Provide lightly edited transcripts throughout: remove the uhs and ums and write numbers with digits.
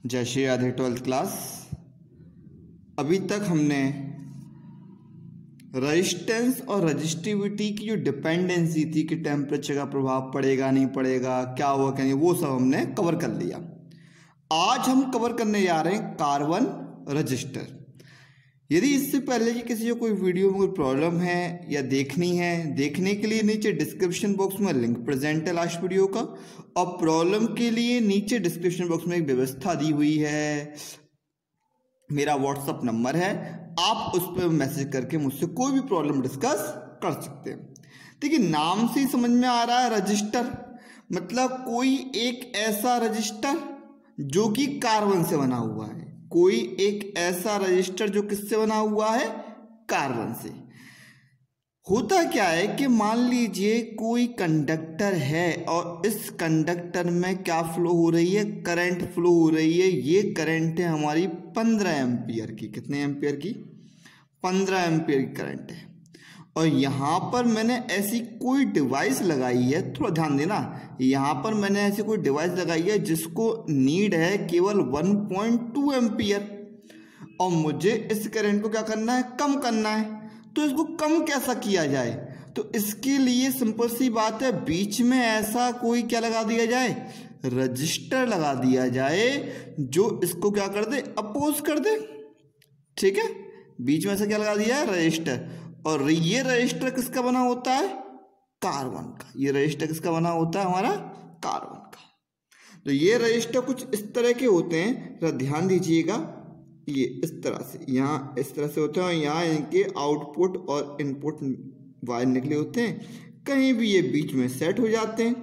जय Shri Radhe. 12th class. अभी तक हमने रेजिस्टेंस और रजिस्टिविटी की जो डिपेंडेंसी थी कि टेम्परेचर का प्रभाव पड़ेगा नहीं पड़ेगा, क्या होगा क्या नहीं, वो सब हमने कवर कर लिया। आज हम कवर करने जा रहे हैं कार्बन रजिस्टर। यदि इससे पहले कि किसी को कोई वीडियो में कोई प्रॉब्लम है या देखनी है, देखने के लिए नीचे डिस्क्रिप्शन बॉक्स में लिंक प्रेजेंट है लास्ट वीडियो का, और प्रॉब्लम के लिए नीचे डिस्क्रिप्शन बॉक्स में एक व्यवस्था दी हुई है, मेरा व्हाट्सअप नंबर है, आप उस पर मैसेज करके मुझसे कोई भी प्रॉब्लम डिस्कस कर सकते हैं। देखिए, नाम से ही समझ में आ रहा है रजिस्टर मतलब कोई एक ऐसा रजिस्टर जो कि कार्बन से बना हुआ है, कोई एक ऐसा रजिस्टर जो किससे बना हुआ है, कार्बन से। होता क्या है कि मान लीजिए कोई कंडक्टर है और इस कंडक्टर में क्या फ्लो हो रही है, करंट फ्लो हो रही है। ये करंट है हमारी 15 एम्पियर की। कितने एम्पियर की? 15 एम्पियर की करंट है। और यहाँ पर मैंने ऐसी कोई डिवाइस लगाई है, थोड़ा ध्यान देना, यहाँ पर मैंने ऐसी कोई डिवाइस लगाई है जिसको नीड है केवल 1.2 एम्पियर, और मुझे इस करंट को क्या करना है, कम करना है। तो इसको कम कैसा किया जाए? तो इसके लिए सिंपल सी बात है, बीच में ऐसा कोई क्या लगा दिया जाए, रजिस्टर लगा दिया जाए जो इसको क्या कर दे, अपोज कर दे। ठीक है, बीच में ऐसा क्या लगा दिया है, रजिस्टर। और ये रजिस्टर किसका बना होता है, कार्बन का। ये रजिस्टर किसका बना होता है, हमारा कार्बन का। तो ये रजिस्टर कुछ इस तरह के होते हैं, जरा ध्यान दीजिएगा। ये इस तरह से, यहाँ इस तरह से होते हैं, और यहाँ इनके आउटपुट और इनपुट वायर निकले होते हैं। कहीं भी ये बीच में सेट हो जाते हैं।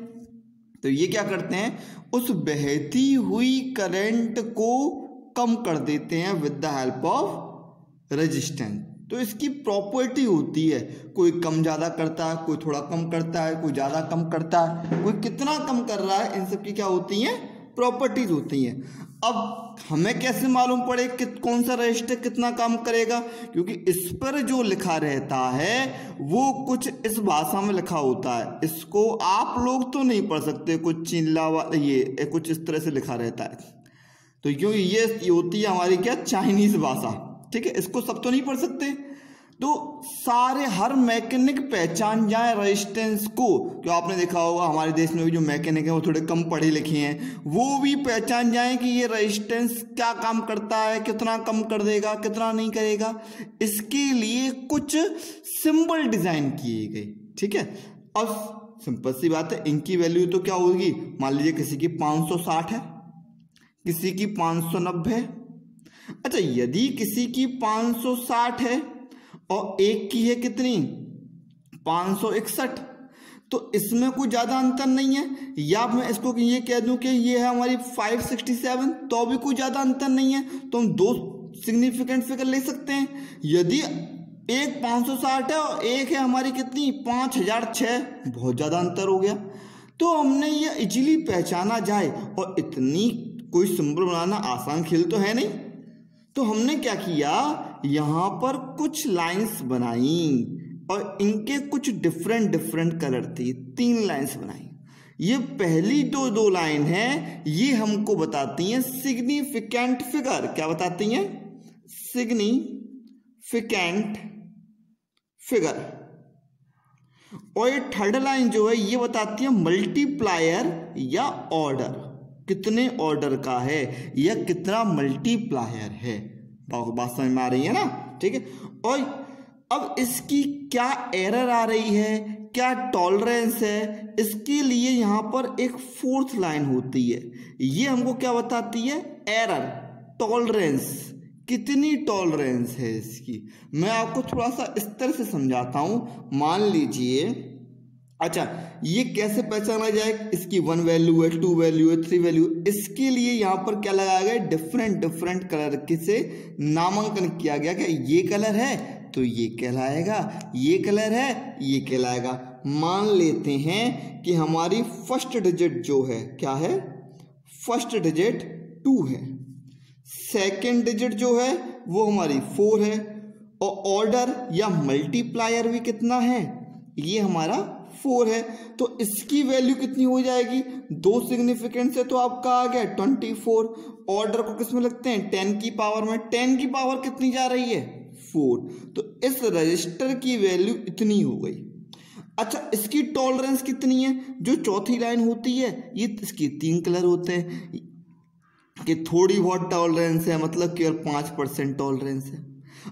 तो ये क्या करते हैं, उस बहती हुई करंट को कम कर देते हैं with the help of resistance. तो इसकी प्रॉपर्टी होती है, कोई कम ज़्यादा करता है, कोई थोड़ा कम करता है, कोई ज़्यादा कम करता है, कोई कितना कम कर रहा है। इन सब की क्या होती हैं, प्रॉपर्टीज होती हैं। अब हमें कैसे मालूम पड़े कि कौन सा रजिस्टर कितना काम करेगा? क्योंकि इस पर जो लिखा रहता है वो कुछ इस भाषा में लिखा होता है। इसको आप लोग तो नहीं पढ़ सकते, कुछ चिल्ला ये कुछ इस तरह से लिखा रहता है। तो क्योंकि ये होती है हमारी क्या, चाइनीज भाषा। ठीक है, इसको सब तो नहीं पढ़ सकते। तो सारे हर मैकेनिक पहचान जाए रेजिस्टेंस को। जो आपने देखा होगा हमारे देश में भी जो मैकेनिक हैं वो थोड़े कम पढ़े लिखे हैं, वो भी पहचान जाए कि ये रेजिस्टेंस क्या काम करता है, कितना कम कर देगा, कितना नहीं करेगा। इसके लिए कुछ सिंबल डिजाइन किए गए। ठीक है, अब सिंपल सी बात है, इनकी वैल्यू तो क्या होगी, मान लीजिए किसी की 560 है, किसी की 590 है। अच्छा, यदि किसी की 560 है और एक की है कितनी, 561, तो इसमें कोई ज़्यादा अंतर नहीं है। या मैं इसको ये कह दूं कि ये है हमारी 567, तो भी कोई ज़्यादा अंतर नहीं है। तो हम दो सिग्निफिकेंट फिगर ले सकते हैं। यदि एक 560 है और एक है हमारी कितनी, 5006, बहुत ज़्यादा अंतर हो गया। तो हमने ये इजीली पहचाना जाए, और इतनी कोई सिंबल बनाना आसान खेल तो है नहीं। तो हमने क्या किया, यहाँ पर कुछ लाइंस बनाई और इनके कुछ डिफरेंट कलर थी। 3 लाइंस बनाई। ये पहली दो लाइन है, ये हमको बताती हैं सिग्निफिकेंट फिगर। क्या बताती हैं, सिग्निफिकेंट फिगर। और ये थर्ड लाइन जो है ये बताती है मल्टीप्लायर या ऑर्डर, कितने ऑर्डर का है या कितना मल्टीप्लायर है। बात समझ में आ रही है ना? ठीक है। और अब इसकी क्या एरर आ रही है, क्या टॉलरेंस है, इसके लिए यहां पर एक 4th लाइन होती है। ये हमको क्या बताती है, एरर, टॉलरेंस, कितनी टॉलरेंस है इसकी। मैं आपको थोड़ा सा इस तरह से समझाता हूं। मान लीजिए, अच्छा, ये कैसे पहचाना जाए, इसकी 1 वैल्यू है, 2 वैल्यू है, 3 वैल्यू। इसके लिए यहाँ पर क्या लगाया गया, डिफरेंट कलर से नामांकन किया गया कि ये कलर है तो ये कहलाएगा, ये कलर है ये कहलाएगा। मान लेते हैं कि हमारी फर्स्ट डिजिट जो है क्या है, फर्स्ट डिजिट 2 है, सेकेंड डिजिट जो है वो हमारी 4 है, और ऑर्डर या मल्टीप्लायर भी कितना है, ये हमारा 4 है, तो इसकी वैल्यू कितनी हो जाएगी, 2 सिग्निफिकेंट से तो आपका आ गया 24। ऑर्डर को किस में लगते हैं, 10 की पावर में। 10 की पावर कितनी जा रही है, 4, तो इस रजिस्टर की वैल्यू इतनी हो गई। अच्छा, इसकी टॉलरेंस कितनी है, जो चौथी लाइन होती है ये इसके 3 कलर होते हैं कि थोड़ी बहुत टॉलरेंस है मतलब केवल 5% टॉलरेंस है,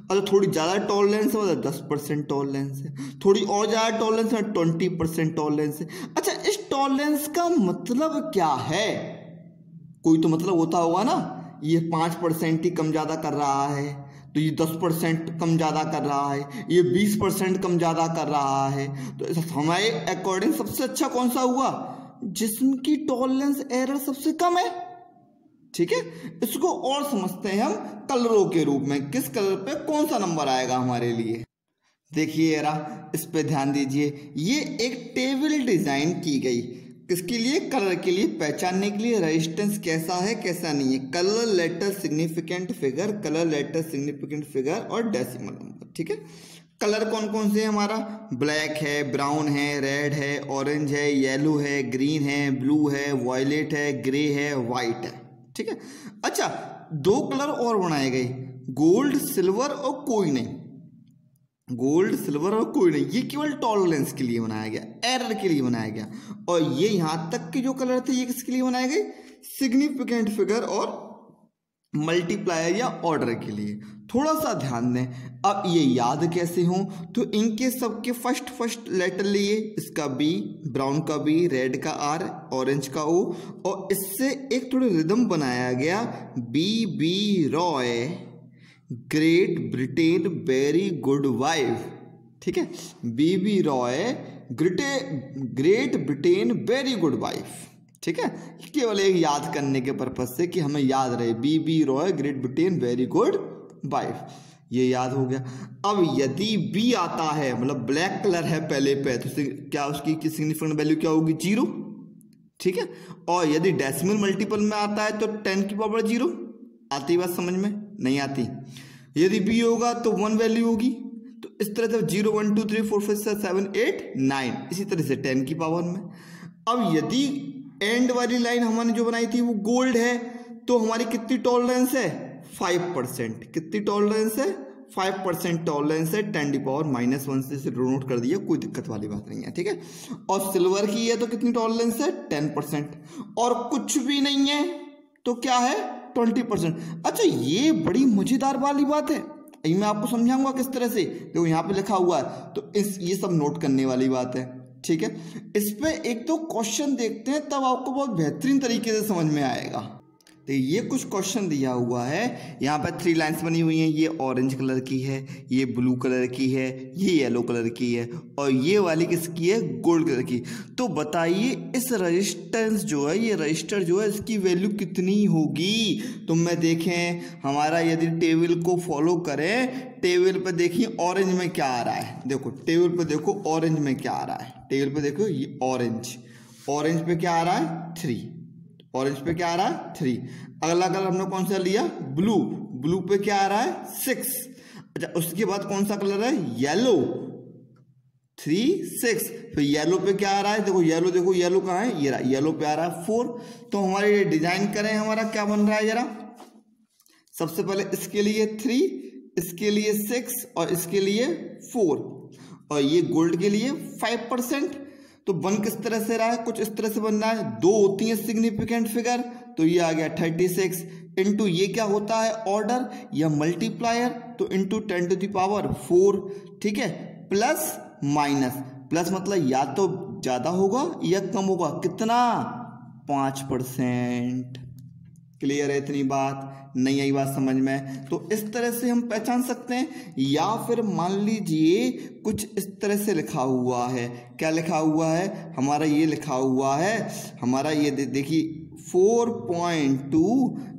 अगर थोड़ी ज़्यादा टॉलरेंस है मतलब 10% टॉलरेंस है, थोड़ी और ज़्यादा टॉलरेंस है 20% टॉलरेंस है। अच्छा, इस टॉलरेंस का मतलब क्या है, कोई तो मतलब होता होगा ना, ये 5% ही कम ज़्यादा कर रहा है, तो ये 10% कम ज़्यादा कर रहा है, ये 20% कम ज़्यादा कर रहा है, तो हमारे अकॉर्डिंग सबसे अच्छा कौन सा हुआ, जिसकी टॉलरेंस एरर सबसे कम है। ठीक है, इसको और समझते हैं हम कलरों के रूप में, किस कलर पे कौन सा नंबर आएगा हमारे लिए। देखिए जरा, इस पे ध्यान दीजिए, ये एक टेबल डिजाइन की गई, किसके लिए, कलर के लिए, पहचानने के लिए रेजिस्टेंस कैसा है कैसा नहीं है, colour letter significant figure, colour letter significant figure और डेसिमल नंबर। ठीक है, कलर कौन कौन से हैं हमारा, ब्लैक है, ब्राउन है, रेड है, ऑरेंज है, येलो है, ग्रीन है, ब्लू है, वॉयलेट है, ग्रे है, वाइट है। ठीक है, अच्छा 2 कलर और बनाए गए, गोल्ड सिल्वर और कोई नहीं, गोल्ड सिल्वर और कोई नहीं, ये केवल टॉलरेंस के लिए बनाया गया, एरर के लिए बनाया गया। और ये यहां तक के जो कलर थे ये किसके लिए बनाए गए, सिग्निफिकेंट फिगर और मल्टीप्लायर या ऑर्डर के लिए। थोड़ा सा ध्यान दें, अब ये याद कैसे हों, तो इनके सबके फर्स्ट लेटर लिए, इसका बी, ब्राउन का बी, रेड का आर, ऑरेंज का ओ, और इससे एक थोड़ी रिदम बनाया गया, B Roy Great Britain very good wife. ठीक है, B Roy Great Britain very good wife. ठीक है, केवल एक याद करने के पर्पज से कि हमें याद रहे, B Roy Great Britain very good wife, ये याद हो गया। अब यदि बी आता है, मतलब ब्लैक कलर है पहले पे, तो क्या उसकी सिग्निफिकेंट वैल्यू क्या होगी, 0। ठीक है, और यदि डेसिमल मल्टीपल में आता है तो 10 की पावर 0। आती बात समझ में, नहीं आती। यदि बी होगा तो 1 वैल्यू होगी, तो इस तरह से 0 1 2 3 4 5 6 7 8 9, इसी तरह से 10 की पावर में। अब यदि एंड वाली लाइन हमने जो बनाई थी वो गोल्ड है, तो हमारी कितनी टॉलरेंस है, 5%। कितनी टॉलरेंस है, 5% टॉलरेंस है, 10 की पावर -1 से नोट कर दिया, कोई दिक्कत वाली बात नहीं है। ठीक है, और सिल्वर की है तो कितनी टॉलरेंस है, 10%, और कुछ भी नहीं है तो क्या है, 20%। अच्छा, ये बड़ी मजेदार वाली बात है, ये मैं आपको समझाऊंगा किस तरह से, देखो यहाँ पे लिखा हुआ है, तो ये सब नोट करने वाली बात है। ठीक है, इस पे एक तो क्वेश्चन देखते हैं, तब आपको बहुत बेहतरीन तरीके से समझ में आएगा। तो ये कुछ क्वेश्चन दिया हुआ है, यहाँ पर 3 लाइंस बनी हुई हैं, ये ऑरेंज कलर की है, ये ब्लू कलर की है, ये येलो कलर की है, और ये वाली किसकी है, गोल्ड कलर की। तो बताइए इस रजिस्टेंस जो है, ये रजिस्टर जो है, इसकी वैल्यू कितनी होगी। तो मैं देखें, हमारा यदि टेबल को फॉलो करें, टेबल पे देखिए ऑरेंज में क्या आ रहा है, देखो टेबल पे देखो ऑरेंज में क्या आ रहा है, टेबल पे देखो ये ऑरेंज पे क्या आ रहा है, 3, ऑरेंज पे क्या आ रहा है, 3। अगला कलर हमने कौन सा लिया, ब्लू पे क्या आ रहा है, 6। अच्छा, उसके बाद कौन सा कलर है, येलो, 3 6। फिर येलो पे क्या आ रहा है, देखो येलो कहाँ है, ये रहा, येलो पे आ रहा है 4। तो हमारे डिजाइन करें, हमारा क्या बन रहा है जरा, सबसे पहले इसके लिए 3, इसके लिए 6 और इसके लिए 4, और ये गोल्ड के लिए 5%। तो बन किस तरह से रहा है, कुछ इस तरह से बन रहा है, 2 होती है सिग्निफिकेंट फिगर, तो ये आ गया 36, इंटू ये क्या होता है, ऑर्डर या मल्टीप्लायर, तो इंटू 10 to the power 4। ठीक है, प्लस माइनस, प्लस मतलब या तो ज्यादा होगा या कम होगा, कितना, 5%। क्लियर है इतनी बात, नहीं आई बात समझ में। तो इस तरह से हम पहचान सकते हैं, या फिर मान लीजिए कुछ इस तरह से लिखा हुआ है, क्या लिखा हुआ है हमारा, ये लिखा हुआ है हमारा, ये देखिए 4.2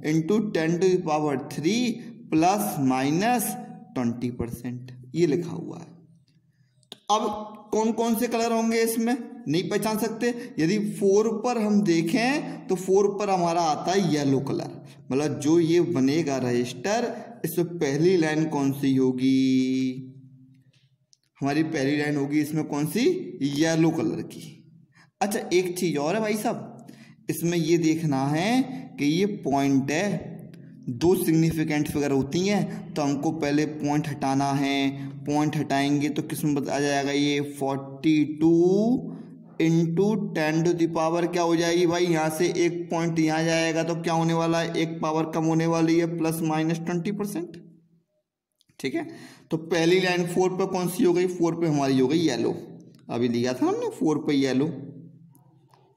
into 10 to the power 3 plus minus 20%, ये लिखा हुआ है। अब कौन कौन से कलर होंगे इसमें, नहीं पहचान सकते। यदि 4 पर हम देखें तो 4 पर हमारा आता है येलो कलर, मतलब जो ये बनेगा रजिस्टर, इसमें पहली लाइन कौन सी होगी, हमारी पहली लाइन होगी इसमें कौन सी, येलो कलर की। अच्छा एक चीज और है भाई साहब, इसमें ये देखना है कि ये पॉइंट है, दो सिग्निफिकेंट फिगर होती हैं तो हमको पहले पॉइंट हटाना है। पॉइंट हटाएंगे तो किसमें आ जाएगा, ये 42 इंटू 10⁻, क्या हो जाएगी भाई, यहाँ से एक पॉइंट यहाँ जाएगा तो क्या होने वाला है, एक पावर कम होने वाली है, ±20%। ठीक है, तो पहली लाइन 4 पे कौन सी हो गई, 4 पे हमारी हो गई येलो, अभी लिया था हमने 4 पे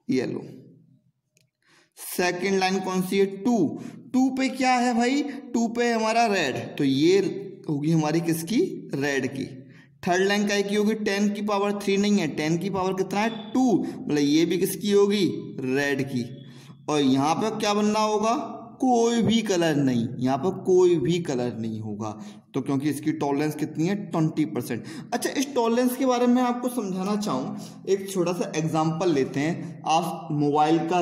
येलो। सेकंड लाइन कौन सी है, 2 पे क्या है भाई, 2 पे हमारा रेड, तो ये होगी हमारी किसकी, रेड की। थर्ड लाइन काय की होगी, 10⁻³ नहीं है, 10 की पावर कितना है 2, मतलब ये भी किसकी होगी, रेड की। और यहाँ पे क्या बनना होगा, कोई भी कलर नहीं, यहाँ पर कोई भी कलर नहीं होगा, तो क्योंकि इसकी टॉलरेंस कितनी है 20%। अच्छा इस टॉलरेंस के बारे में आपको समझाना चाहूँ, एक छोटा सा एग्जांपल लेते हैं। आप मोबाइल का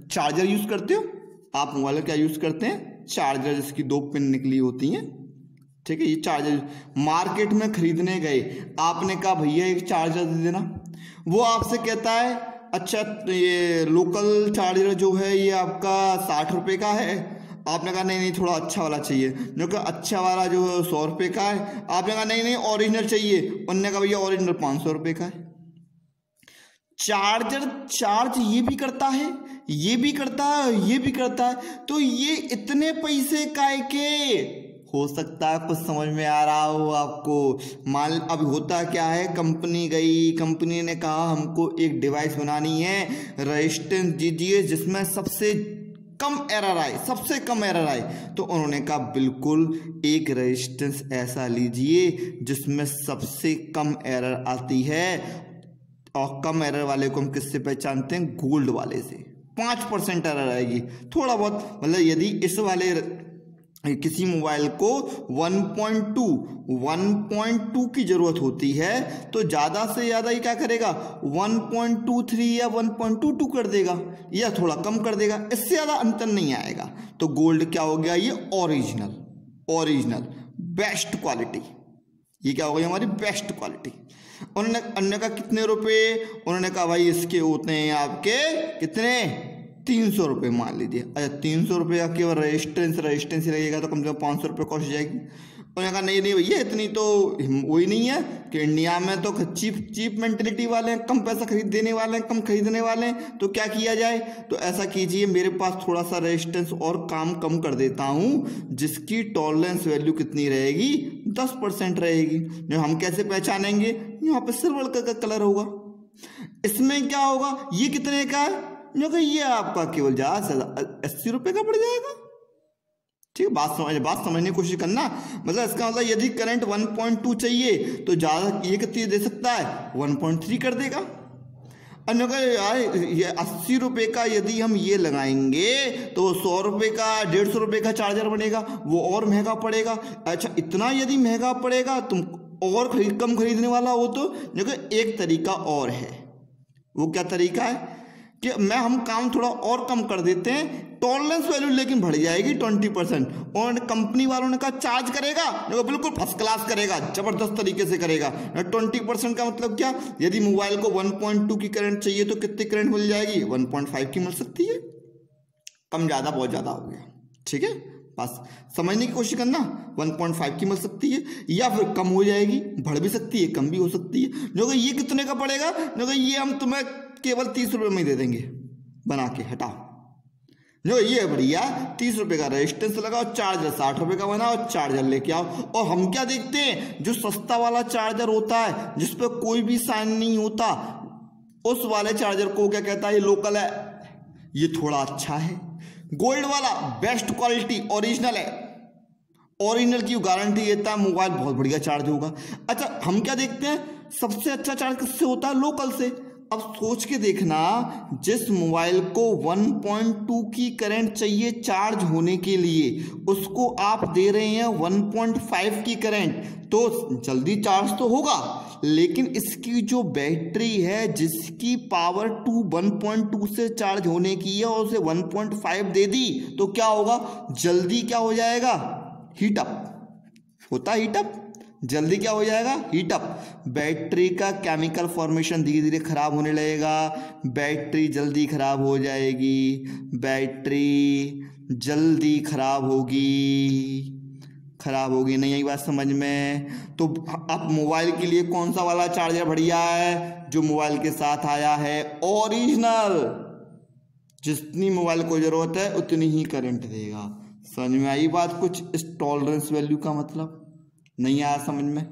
चार्जर यूज करते हो, आप मोबाइल का क्या यूज करते हैं, चार्जर, जिसकी 2 पिन निकली होती हैं। ठीक है, ये चार्जर मार्केट में खरीदने गए, आपने कहा भैया एक चार्जर दे देना, वो आपसे कहता है अच्छा ये लोकल चार्जर जो है ये आपका 60 रुपये का है। आपने कहा नहीं थोड़ा अच्छा वाला चाहिए, जो कि अच्छा वाला जो है 100 रुपये का है। आपने कहा नहीं ओरिजिनल चाहिए, उन्होंने कहा भैया ओरिजिनल 500 रुपये का है। चार्जर चार्ज ये भी करता है, ये भी करता है, ये भी करता है, तो ये इतने पैसे काय के, हो सकता है कुछ समझ में आ रहा हो आपको। मान अब होता क्या है, कंपनी गई, कंपनी ने कहा हमको एक डिवाइस बनानी है, रेजिस्टेंस दीजिए जिसमें सबसे कम एरर आए, सबसे कम एरर आए। तो उन्होंने कहा बिल्कुल एक रेजिस्टेंस ऐसा लीजिए जिसमें सबसे कम एरर आती है, और कम एरर वाले को हम किससे पहचानते हैं, गोल्ड वाले से। 5% एरर आएगी, थोड़ा बहुत, मतलब यदि इस वाले किसी मोबाइल को 1.2 की जरूरत होती है तो ज़्यादा से ज़्यादा ये क्या करेगा, 1.23 या 1.22 कर देगा, या थोड़ा कम कर देगा, इससे ज़्यादा अंतर नहीं आएगा। तो गोल्ड क्या हो गया, ये ओरिजिनल बेस्ट क्वालिटी, ये क्या हो गई हमारी बेस्ट क्वालिटी। उन्होंने कहा कितने रुपए, उन्होंने कहा भाई इसके होते हैं आपके कितने, 300 रुपये मान लीजिए। अच्छा 300 रुपये का केवल रेजिस्टेंस ही लगेगा तो कम से कम 500 रुपये कॉस्ट जाएगी। उन्होंने कहा नहीं भैया इतनी तो वही नहीं है कि इंडिया में तो चीप मेंटेलिटी वाले हैं, कम पैसा देने वाले हैं, कम खरीदने वाले हैं, तो क्या किया जाए, तो ऐसा कीजिए मेरे पास थोड़ा सा रेजिस्टेंस और काम कम कर देता हूँ, जिसकी टॉलरेंस वैल्यू कितनी रहेगी, 10% रहेगी। जो हम कैसे पहचानेंगे, यहाँ पे सिल्वर का कलर होगा, इसमें क्या होगा, ये कितने का है, जो कि ये आपका केवल ज़्यादा से 80 रुपये का पड़ जाएगा। ठीक है, बात समझने की कोशिश करना, मतलब इसका मतलब यदि करंट 1.2 चाहिए तो ज़्यादा ये कितनी दे सकता है, 1.3 कर देगा। अन्य यार ये 80 रुपये का यदि हम ये लगाएंगे तो 100 रुपये का 150 रुपये का चार्जर बनेगा, वो और महंगा पड़ेगा। अच्छा इतना यदि महंगा पड़ेगा तुम और कम खरीदने वाला हो तो देखो एक तरीका और है, वो क्या तरीका है कि हम काम थोड़ा और कम कर देते हैं, टॉलरेंस वैल्यू लेकिन बढ़ जाएगी 20%। और कंपनी वालों ने कहा चार्ज करेगा, देखो बिल्कुल फर्स्ट क्लास करेगा, जबरदस्त तरीके से करेगा। 20% का मतलब क्या, यदि मोबाइल को 1.2 की करंट चाहिए तो कितनी करंट मिल जाएगी, 1.5 की मिल सकती है। कम ज़्यादा बहुत ज़्यादा हो गया, ठीक है, बस समझने की कोशिश करना। 1.5 की मिल सकती है या फिर कम हो जाएगी, बढ़ भी सकती है, कम भी हो सकती है। जो कि ये कितने का पड़ेगा, जो कि ये हम तुम्हें केवल 30 रुपये में ही दे देंगे बना के, हटाओ। जो ये बढ़िया 30 रुपये का रेजिस्टेंस लगाओ, चार्जर 60 रुपये का बनाओ, चार्जर लेके आओ। और हम क्या देखते हैं, जो सस्ता वाला चार्जर होता है जिस पर कोई भी साइन नहीं होता, उस वाले चार्जर को क्या कहता है, ये लोकल है, ये थोड़ा अच्छा है। गोल्ड वाला बेस्ट क्वालिटी ओरिजिनल है, ओरिजिनल की गारंटी देता है, मोबाइल बहुत बढ़िया चार्ज होगा। अच्छा हम क्या देखते हैं, सबसे अच्छा चार्ज किससे होता है, लोकल से। अब सोच के देखना, जिस मोबाइल को 1.2 की करंट चाहिए चार्ज होने के लिए, उसको आप दे रहे हैं 1.5 की करंट, तो जल्दी चार्ज तो होगा, लेकिन इसकी जो बैटरी है जिसकी पावर 1.2 से चार्ज होने की है और उसे 1.5 दे दी, तो क्या होगा, जल्दी क्या हो जाएगा, हीटअप होता है, हीटअप जल्दी क्या हो जाएगा, हीट अप। बैटरी का केमिकल फॉर्मेशन धीरे धीरे खराब होने लगेगा, बैटरी जल्दी खराब हो जाएगी, बैटरी जल्दी खराब होगी। नहीं, यही बात समझ में। तो अब मोबाइल के लिए कौन सा वाला चार्जर बढ़िया है, जो मोबाइल के साथ आया है, ओरिजिनल। जितनी मोबाइल को जरूरत है उतनी ही करंट देगा। समझ में आई बात कुछ? इस टॉलरेंस वैल्यू का मतलब नहीं आया समझ में?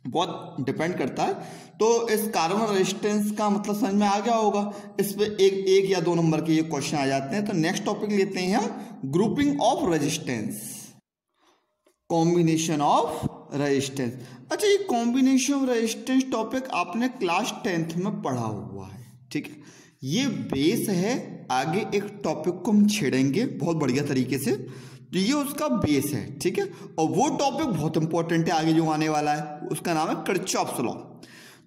बहुत डिपेंड करता है। तो इस कार्बन रेजिस्टेंस का मतलब समझ में आ गया होगा। इस पे एक या 2 नंबर के ये क्वेश्चन आ जाते हैं। तो नेक्स्ट टॉपिक लेते हैं हम, grouping of resistance, combination of resistance. अच्छा, ये कॉम्बिनेशन ऑफ रेजिस्टेंस टॉपिक आपने क्लास 10th में पढ़ा हुआ है, ठीक है। ये बेस है, आगे एक टॉपिक को हम छेड़ेंगे बहुत बढ़िया तरीके से, तो ये उसका बेस है, ठीक है। और वो टॉपिक बहुत इंपॉर्टेंट है आगे जो आने वाला है, उसका नाम है किरचॉफ्स लॉ।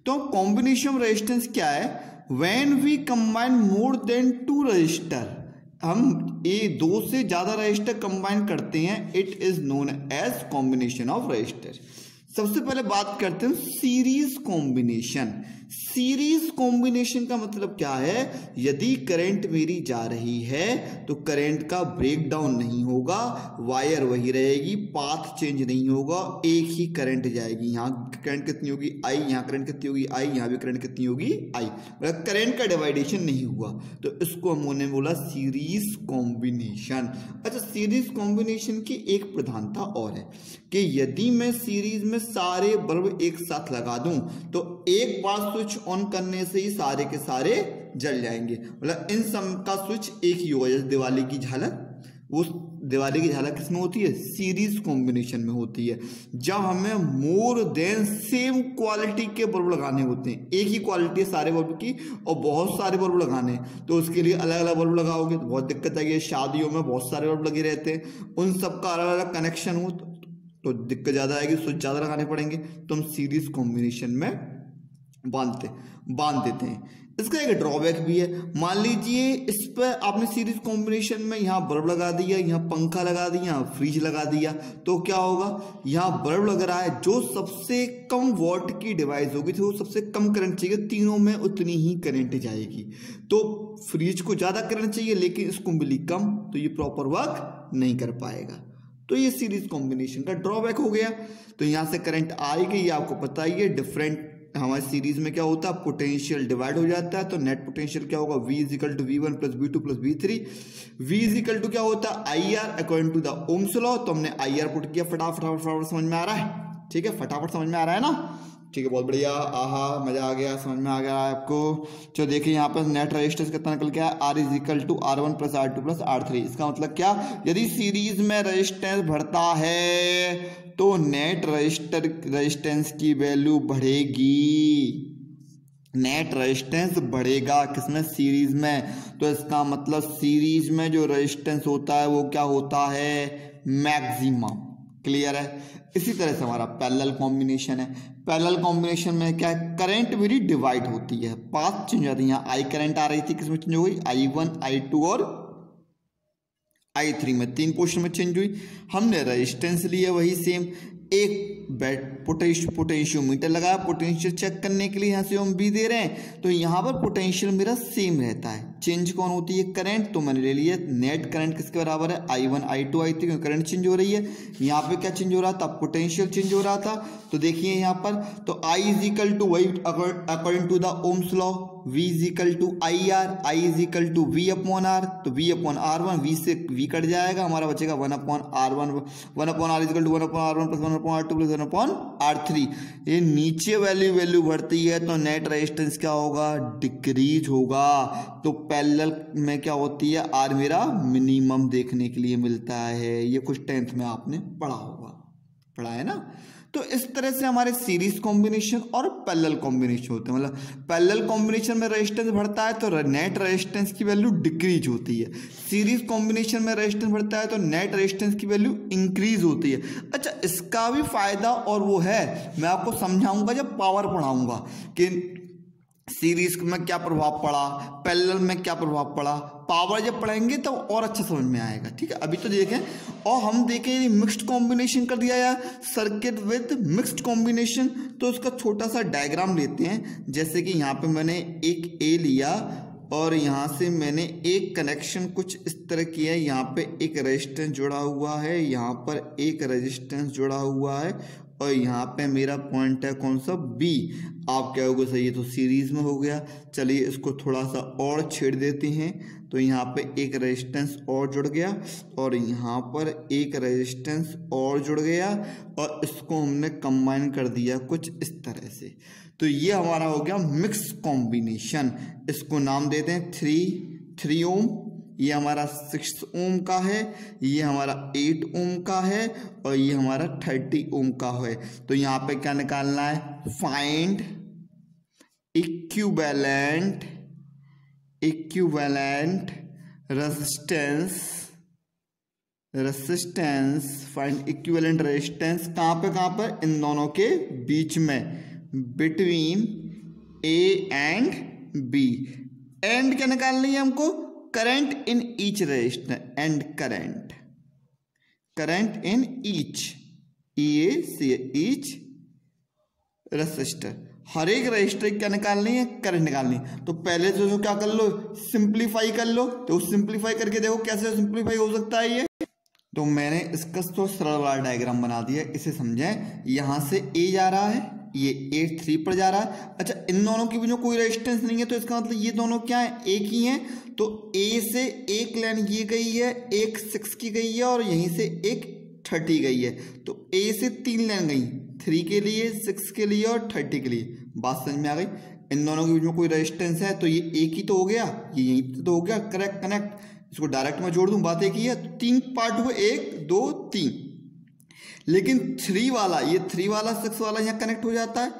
तो कॉम्बिनेशन ऑफ रेजिस्टेंस क्या है? When we combine more than 2 resistor, हम ये 2 से ज्यादा रजिस्टर कंबाइन करते हैं, it is known as combination of resistor. सबसे पहले बात करते हैं सीरीज कॉम्बिनेशन। सीरीज कॉम्बिनेशन का मतलब क्या है? यदि करंट मेरी जा रही है तो करंट का ब्रेक डाउन नहीं होगा, वायर वही रहेगी, पाथ चेंज नहीं होगा, एक ही करंट जाएगी। यहाँ करंट कितनी होगी, आई, यहाँ करंट कितनी होगी, आई, यहाँ भी करंट कितनी होगी, आई, मतलब करंट का डिवाइडेशन नहीं हुआ। तो इसको हमने बोला सीरीज कॉम्बिनेशन। अच्छा, सीरीज कॉम्बिनेशन की एक प्रधानता और है कि यदि मैं सीरीज में सारे बल्ब एक साथ लगा दूं तो एक बार स्विच ऑन करने से ही सारे के सारे जल जाएंगे, मतलब इन सब का स्विच एक ही होगा। जैसे दिवाली की झालर, वो दिवाली की झालर किसमें होती है? सीरीज कॉम्बिनेशन में होती है। जब हमें मोर देन सेम क्वालिटी के बल्ब लगाने होते हैं, एक ही क्वालिटी है सारे बल्ब की और बहुत सारे बल्ब लगाने, तो उसके लिए अलग अलग बल्ब लगाओगे तो बहुत दिक्कत आएगी। शादियों में बहुत सारे बल्ब लगे रहते हैं, उन सबका अलग अलग कनेक्शन हो तो दिक्कत ज़्यादा आएगी, स्विच ज़्यादा लगाने पड़ेंगे। तो हम सीरीज कॉम्बिनेशन में बांध देते हैं। इसका एक ड्रॉबैक भी है। मान लीजिए इस पर आपने सीरीज कॉम्बिनेशन में यहाँ बल्ब लगा दिया, यहाँ पंखा लगा दिया, यहाँ फ्रिज लगा दिया, तो क्या होगा? यहाँ बल्ब लग रहा है, जो सबसे कम वॉट की डिवाइस होगी तो सबसे कम करंट चाहिए, तीनों में उतनी ही करंट जाएगी। तो फ्रिज को ज़्यादा करंट चाहिए लेकिन इसको मिली कम, तो ये प्रॉपर वर्क नहीं कर पाएगा। तो ये सीरीज कॉम्बिनेशन का ड्रॉबैक हो गया। तो यहाँ से करंट आएगी, ये आपको पता ही है। डिफरेंट हमारे सीरीज में क्या होता है, पोटेंशियल डिवाइड हो जाता है, तो नेट पोटेंशियल क्या होगा, V = V1 + V2 + V3। V = क्या होता है, IR according to the Ohm's law. तो हमने IR पुट किया, फटाफट समझ में आ रहा है, ठीक है, फटाफट समझ में आ रहा है ना, ठीक है, बहुत बढ़िया, आहा मजा आ गया, समझ में आ गया आपको। चलो देखिए यहाँ पर नेट रेजिस्टेंस कितना निकल गया, R = R1 + R2 + R3। इसका मतलब क्या, यदि सीरीज में रेजिस्टेंस बढ़ता है तो नेट रेजिस्टेंस की वैल्यू बढ़ेगी, नेट रेजिस्टेंस बढ़ेगा किसमें, सीरीज में। तो इसका मतलब सीरीज में जो रेजिस्टेंस होता है वो क्या होता है, मैक्सिमम। क्लियर है? इसी तरह से हमारा पैरेलल कॉम्बिनेशन है। पैरेलल कॉम्बिनेशन में क्या है, करंट मेरी डिवाइड होती है, पाथ चेंज हो जाती है। यहाँ आई करंट आ रही थी, किसमें चेंज हो गई, I1, I2 और I3 में, 3 पोर्शन में चेंज हुई। हमने रेजिस्टेंस लिया वही सेम, एक पोटेंशियोमीटर लगाया पोटेंशियल चेक करने के लिए, यहाँ से हम भी दे रहे हैं, तो यहाँ पर पोटेंशियल मेरा सेम रहता है। चेंज कौन होती है, करंट। तो मैंने ले लिया नेट करंट किसके बराबर है, I1, I2, I3, क्योंकि करंट चेंज हो रही है। यहाँ पे क्या चेंज हो रहा था, पोटेंशियल चेंज हो रहा था। तो देखिए यहाँ पर, तो I = वही according to the Ohm's law, V = IR, I = V/R। तो V/R1, V से V कट जाएगा, हमारा बचेगा 1/R1, 1/R = 1/R1 + 1/R2 + 1/R3। ये नीचे वैल्यू बढ़ती है तो नेट रेजिस्टेंस क्या होगा, डिक्रीज होगा। तो पैरेलल में क्या होती है, R मेरा मिनिमम देखने के लिए मिलता है। ये कुछ 10th में आपने पढ़ा है ना। तो इस तरह से हमारे सीरीज कॉम्बिनेशन और पैरेलल कॉम्बिनेशन होते हैं। मतलब पैरेलल कॉम्बिनेशन में रेजिस्टेंस बढ़ता है तो नेट रेजिस्टेंस की वैल्यू डिक्रीज होती है, सीरीज कॉम्बिनेशन में रेजिस्टेंस बढ़ता है तो नेट रेजिस्टेंस की वैल्यू इंक्रीज होती है। अच्छा, इसका भी फायदा और वो है, मैं आपको समझाऊंगा जब पावर पढ़ाऊंगा कि सीरीज में क्या प्रभाव पड़ा, पैरेलल में क्या प्रभाव पड़ा, पावर जब पढ़ेंगे तो और अच्छा समझ में आएगा। ठीक है, अभी तो देखें और हम देखें मिक्स्ड कॉम्बिनेशन कर दिया यार, सर्किट विद मिक्स्ड कॉम्बिनेशन। तो इसका छोटा सा डायग्राम लेते हैं। जैसे कि यहाँ पे मैंने एक ए लिया और यहाँ से मैंने एक कनेक्शन कुछ इस तरह किया है। यहाँ पे एक रेजिस्टेंस जुड़ा हुआ है, यहाँ पर एक रेजिस्टेंस जुड़ा हुआ है और यहाँ पे मेरा पॉइंट है कौन सा, बी। आप क्या होगा, सही है, तो सीरीज में हो गया। चलिए इसको थोड़ा सा और छेड़ देते हैं। तो यहाँ पे एक रेजिस्टेंस और जुड़ गया और यहाँ पर एक रेजिस्टेंस और जुड़ गया और इसको हमने कंबाइन कर दिया कुछ इस तरह से। तो ये हमारा हो गया मिक्स कॉम्बिनेशन। इसको नाम देते हैं 3 ओम। ये हमारा 6 ओम का है, ये हमारा 8 ओम का है और ये हमारा 30 ओम का है। तो यहाँ पे क्या निकालना है, find equivalent resistance, find equivalent resistance कहाँ पे, इन दोनों के बीच में, between A and B. And क्या निकालनी है हमको, current in each resistor and current in each resistor. हर एक रेजिस्टर क्या निकालनी है, करंट निकालनी है। तो पहले तो क्या कर लो, सिंप्लीफाई कर लो। तो सिंप्लीफाई करके देखो कैसे सिंप्लीफाई हो सकता है ये। तो मैंने इसका तो सरल वाला डायग्राम बना दिया, इसे समझें। यहाँ से ए जा रहा है, ये 8 3 पर जा रहा है। अच्छा, इन दोनों के बीच में कोई रेजिस्टेंस नहीं है, तो इसका मतलब ये दोनों क्या है, एक ही हैं। तो ए से एक लाइन ये गई है, एक 6 की गई है और यहीं से एक 30 गई है। तो ए से 3 लाइन गई, 3 के लिए, 6 के लिए और 30 के लिए। बात समझ में आ गई। इन दोनों के बीच में कोई रेजिस्टेंस है तो ये एक ही तो हो गया, ये यहीं तो हो गया, करेक्ट कनेक्ट। इसको डायरेक्ट में जोड़ दूं, बात एक ही है। तो 3 पार्ट हुए, 1 2 3। लेकिन 3 वाला, ये 3 वाला 6 वाला यहाँ कनेक्ट हो जाता है,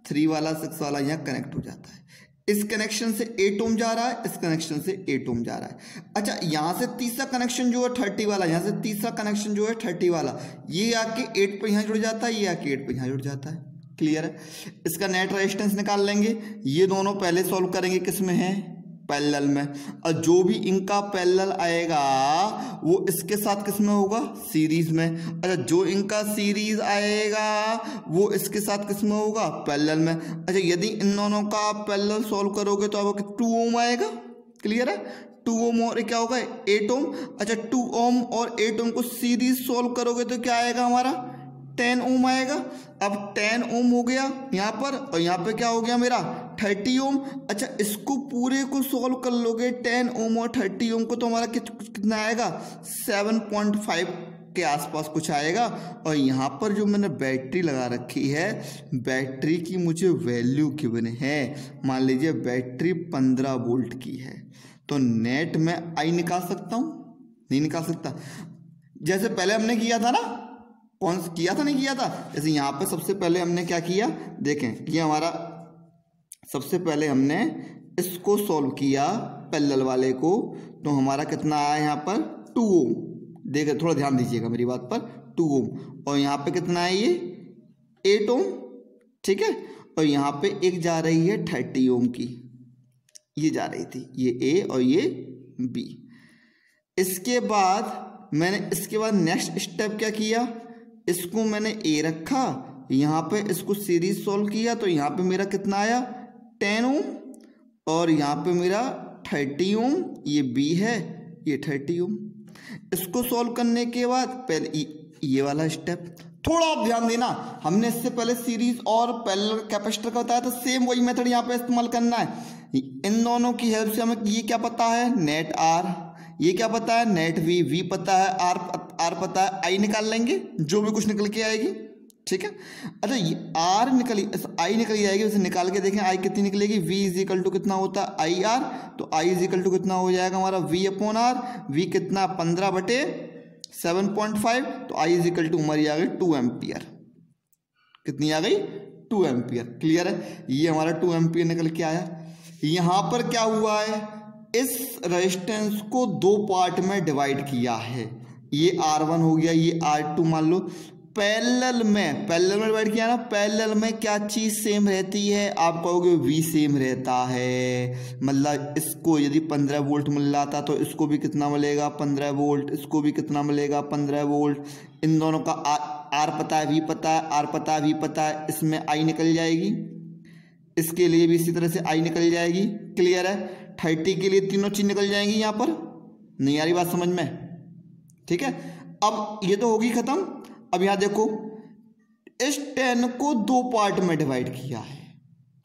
3 वाला 6 वाला यहाँ कनेक्ट हो जाता है। इस कनेक्शन से 8 ओम जा रहा है, इस कनेक्शन से 8 ओम जा रहा है। अच्छा, यहाँ से तीसरा कनेक्शन जो है 30 वाला, यहाँ से तीसरा कनेक्शन जो है 30 वाला, ये आके 8 पे यहाँ जुड़ जाता है, ये आके 8 पे यहाँ जुड़ जाता है। क्लियर है। इसका नेट रेजिस्टेंस निकाल लेंगे। ये दोनों पहले सॉल्व करेंगे, किस में है, पैरेलल में। और जो भी इनका पैरेलल आएगा वो इसके साथ किस में होगा, सीरीज में। अच्छा, जो इनका सीरीज आएगा वो इसके साथ किस में होगा, पैरेलल में। अच्छा, यदि इन दोनों का आप पैरेलल सॉल्व करोगे तो आपको 2 ओम आएगा। क्लियर है। 2 ओम और क्या होगा, 8 ओम। अच्छा, 2 ओम और 8 ओम को सीरीज सॉल्व करोगे तो क्या आएगा हमारा, 10 ओम आएगा। अब 10 ओम हो गया यहाँ पर और यहाँ पे क्या हो गया मेरा, 30 ओम। अच्छा, इसको पूरे को सॉल्व कर लोगे 10 ओम और 30 ओम को, तो हमारा कितना आएगा, 7.5 के आसपास कुछ आएगा। और यहाँ पर जो मैंने बैटरी लगा रखी है, बैटरी की मुझे वैल्यू गिवन है। मान लीजिए बैटरी 15 वोल्ट की है, तो नेट में आई निकाल सकता हूँ, नहीं निकाल सकता। जैसे पहले हमने किया था ना, कौन किया था, नहीं किया था। जैसे यहाँ पे सबसे पहले हमने क्या किया, देखें, ये हमारा सबसे पहले हमने इसको सॉल्व किया पैरेलल वाले को, तो हमारा कितना आया यहाँ पर, 2 ओम। देखिए, थोड़ा ध्यान दीजिएगा मेरी बात पर, 2 ओम। और यहाँ पे कितना है, ये 8 ओम। ठीक है। और यहाँ पे एक जा रही है 30 ओम की, ये जा रही थी, ये ए और ये बी। इसके बाद मैंने नेक्स्ट स्टेप क्या किया, इसको मैंने ए रखा, यहाँ पे इसको सीरीज सॉल्व किया, तो यहाँ पे मेरा कितना आया, 10 ओम और यहाँ पे मेरा 30 ओम। ये बी है, ये 30 ओम। इसको सॉल्व करने के बाद पहले ये वाला स्टेप, थोड़ा आप ध्यान देना, हमने इससे पहले सीरीज और पैरेलल कैपेसिटर का बताया था, सेम वही मेथड यहाँ पे इस्तेमाल करना है। इन दोनों की हेल्प से हमें ये क्या पता है, नेट आर, ये क्या पता है, नेट वी, वी पता है, आर पता है, आई निकाल लेंगे, जो भी कुछ निकल के आएगी। ठीक है। अच्छा, ये आर निकली, आई निकली जाएगी, उसे निकाल के देखें आई कितनी निकलेगी, v इज इक्वल टू कितना होता है, आई आर। तो आई इज इक्वल टू कितना हो जाएगा हमारा, v अपॉन आर। v कितना, 15/7.5। तो आई इज इक्वल टू हमारी आ गई 2 एम्पियर। कितनी आ गई, 2 एम्पियर। क्लियर है। ये हमारा 2 एम्पियर निकल के आया। यहाँ पर क्या हुआ है, इस रेजिस्टेंस को 2 पार्ट में डिवाइड किया है। ये R1 हो गया, ये R2 मान लो, पैरेलल में डिवाइड किया ना, पैरेलल में क्या चीज सेम रहती है, आप कहोगे V सेम रहता है। मतलब इसको यदि 15 वोल्ट मिल रहा था तो इसको भी कितना मिलेगा 15 वोल्ट, इसको भी कितना मिलेगा 15 वोल्ट। इन दोनों का R पता है, V पता है, R पता है, V पता है, इसमें I निकल जाएगी, इसके लिए भी इसी तरह से I निकल जाएगी। क्लियर है? 30 के लिए तीनों चीज निकल जाएंगी। यहाँ पर नहीं आ रही बात समझ में? ठीक है, अब ये तो होगी खत्म। अब यहां देखो, इस 10 को 2 पार्ट में डिवाइड किया है,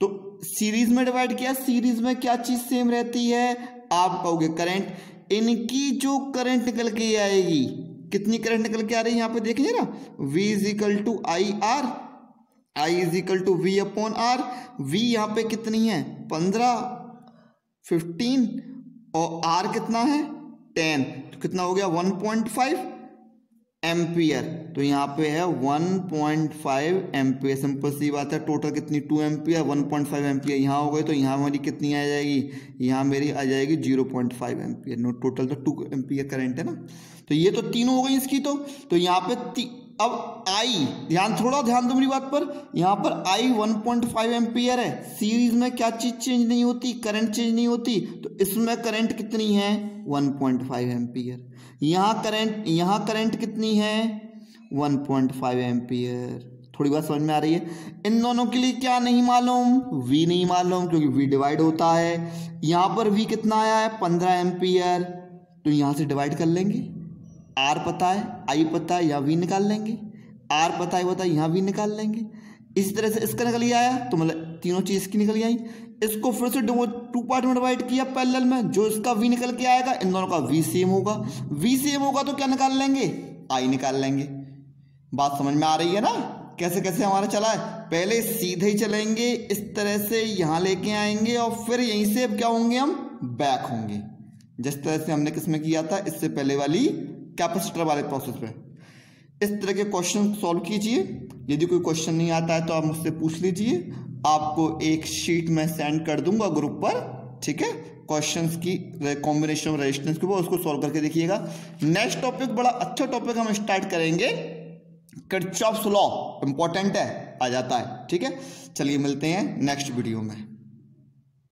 तो सीरीज में डिवाइड किया। सीरीज में क्या चीज सेम रहती है, आप कहोगे करंट। इनकी जो करंट निकल के आएगी, कितनी करंट निकल के आ रही है यहाँ पे देखिए ना, V is equal to I R, I is equal to V upon R। V यहाँ पे कितनी है 15, 15 और R कितना है 10, तो कितना हो गया 1.5 एम्पियर। तो यहाँ पे है 1.5 एम्पियर। सिंपल सी बात है, टोटल कितनी 2 एम्पियर, 1.5 एम्पियर यहाँ हो गए, तो यहाँ मेरी कितनी आ जाएगी, यहाँ मेरी आ जाएगी 0.5 एम्पियर। नो, टोटल तो 2 एम्पियर करंट है ना। तो ये तो तीनों हो गई इसकी। तो यहाँ पे अब I, थोड़ा ध्यान दो मेरी बात पर, यहाँ पर I 1.5 एम्पियर है। सीरीज में क्या चीज चेंज नहीं होती, करंट चेंज नहीं होती, तो इसमें करंट कितनी है 1.5 एम्पियर। यहाँ करंट कितनी है 1.5 एम्पियर। थोड़ी बात समझ में आ रही है? इन दोनों के लिए क्या नहीं मालूम, V नहीं मालूम, क्योंकि V डिवाइड होता है। यहाँ पर V कितना आया है 15 एम्पियर, तो यहाँ से डिवाइड कर लेंगे। R पता है, I पता है, यहाँ V निकाल लेंगे। R पता है, यहाँ V निकाल लेंगे। इस तरह से इसका निकल आया, तो मतलब तीनों चीज की निकल आई। इसको फिर से 2 पार्ट में डिवाइड किया पैरेलल में, जो इसका V निकल के आएगा, इन दोनों का V सेम होगा। V सेम होगा तो क्या निकाल लेंगे, I निकाल लेंगे। बात समझ में आ रही है ना, कैसे कैसे हमारा चला है? पहले सीधे ही चलेंगे, इस तरह से यहाँ लेके आएंगे और फिर यहीं से अब क्या होंगे, हम बैक होंगे, जिस तरह से हमने किसमें किया था, इससे पहले वाली कैपेसिटर वाले प्रोसेस पे। इस तरह के क्वेश्चन सॉल्व कीजिए। यदि कोई क्वेश्चन नहीं आता है तो आप मुझसे पूछ लीजिए, आपको एक शीट में सेंड कर दूंगा ग्रुप पर। ठीक है, क्वेश्चंस की कॉम्बिनेशन ऑफ रेजिस्टेंस के ऊपर, उसको सॉल्व करके देखिएगा। नेक्स्ट टॉपिक बड़ा अच्छा टॉपिक हम स्टार्ट करेंगे, किरचॉफ्स लॉ। इंपॉर्टेंट है, आ जाता है। ठीक है, चलिए मिलते हैं नेक्स्ट वीडियो में।